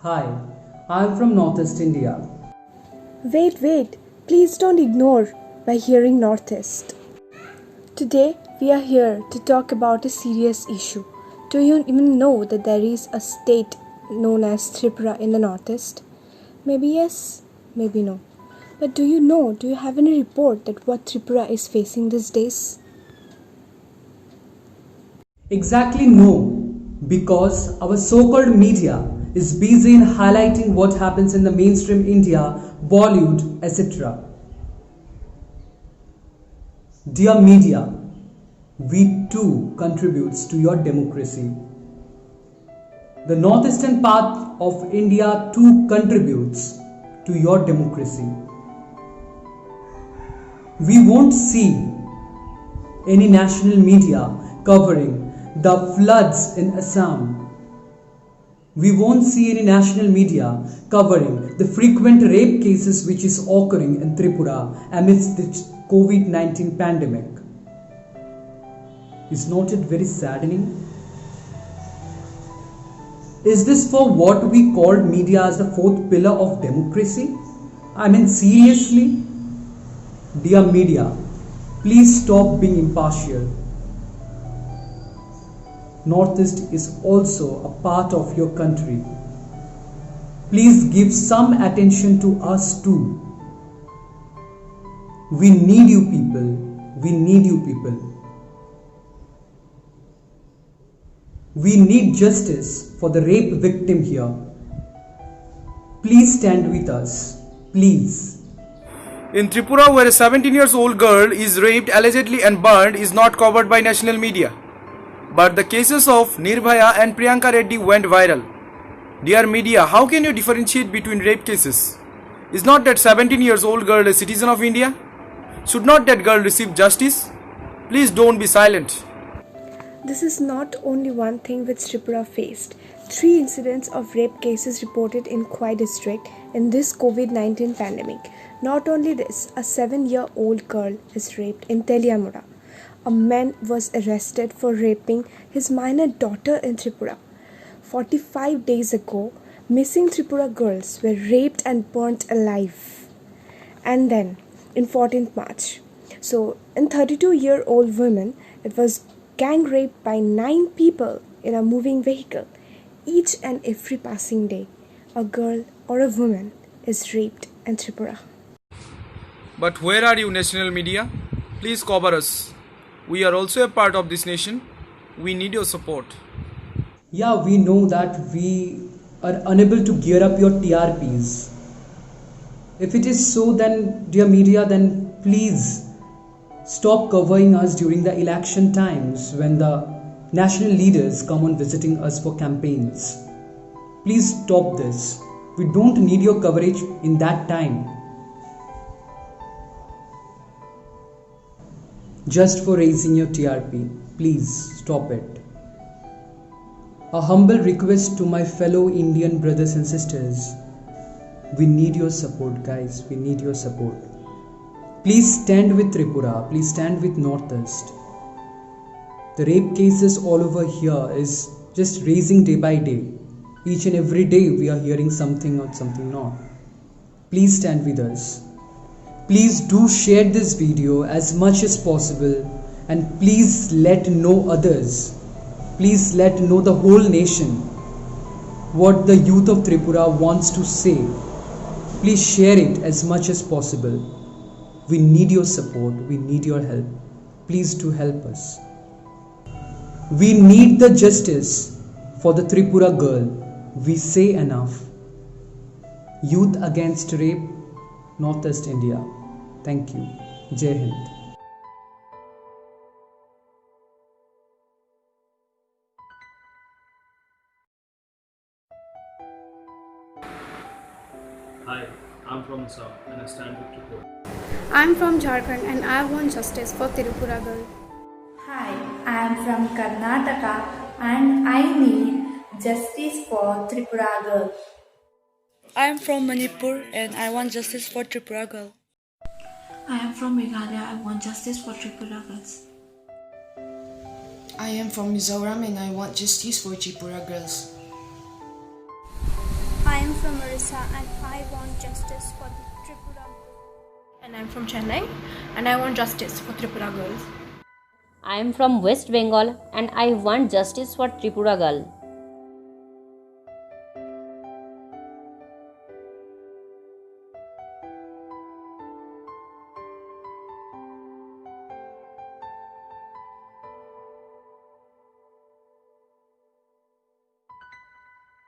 Hi, I am from Northeast India. Wait, please don't ignore by hearing Northeast. Today we are here to talk about a serious issue. Do you even know that there is a state known as Tripura in the Northeast? Maybe yes, maybe no. But do you have any report that what Tripura is facing these days? Exactly no, because our so-called media is busy in highlighting what happens in the mainstream India, Bollywood, etc. Dear media, we too contributes to your democracy. The northeastern part of India too contributes to your democracy. We won't see any national media covering the floods in Assam. We won't see any national media covering the frequent rape cases which is occurring in Tripura amidst the COVID-19 pandemic. Is not it very saddening? Is this for what we called media as the fourth pillar of democracy? I mean, seriously? Dear media, please stop being impartial. Northeast is also a part of your country. Please give some attention to us too. We need you people. We need you people. We need justice for the rape victim here. Please stand with us. Please. In Tripura, where a 17-year-old girl is raped allegedly and burned, is not covered by national media. But the cases of Nirbhaya and Priyanka Reddy went viral. Dear media, how can you differentiate between rape cases? Is not that 17-year-old girl a citizen of India? Should not that girl receive justice? Please don't be silent. This is not only one thing which Tripura faced. 3 incidents of rape cases reported in Khwai district in this COVID-19 pandemic. Not only this, a 7-year-old girl is raped in Teliamura. A man was arrested for raping his minor daughter in Tripura. 45 days ago, missing Tripura girls were raped and burnt alive. And then, in 14th March, in 32-year-old woman, it was gang raped by 9 people in a moving vehicle. Each and every passing day, a girl or a woman is raped in Tripura. But where are you, national media? Please cover us. We are also a part of this nation. We need your support. Yeah, we know that we are unable to gear up your TRPs. If it is so, then dear media, then please stop covering us during the election times when the national leaders come on visiting us for campaigns. Please stop this. We don't need your coverage in that time. Just for raising your TRP. Please stop it. A humble request to my fellow Indian brothers and sisters. We need your support, guys. We need your support. Please stand with Tripura. Please stand with Northeast. The rape cases all over here is just raising day by day. Each and every day we are hearing something or something not. Please stand with us. Please do share this video as much as possible and please let know others. Please let know the whole nation what the youth of Tripura wants to say. Please share it as much as possible. We need your support. We need your help. Please do help us. We need the justice for the Tripura girl. We say enough. Youth Against Rape, Northeast India. Thank you. Jai Hind. Hi, I'm from Assam and I stand with Tripura. I'm from Jharkhand and I want justice for Tirupura girl. Hi, I am from Karnataka and I need justice for Tripura girl. I am from Manipur and I want justice for Tripura girl. I am from Meghalaya. I want justice for Tripura girls. I am from Mizoram and I want justice for Tripura girls. I from Orissa and I want justice for the Tripura girls. And I'm from Chennai and I want justice for Tripura girls. I am from West Bengal and I want justice for Tripura girl.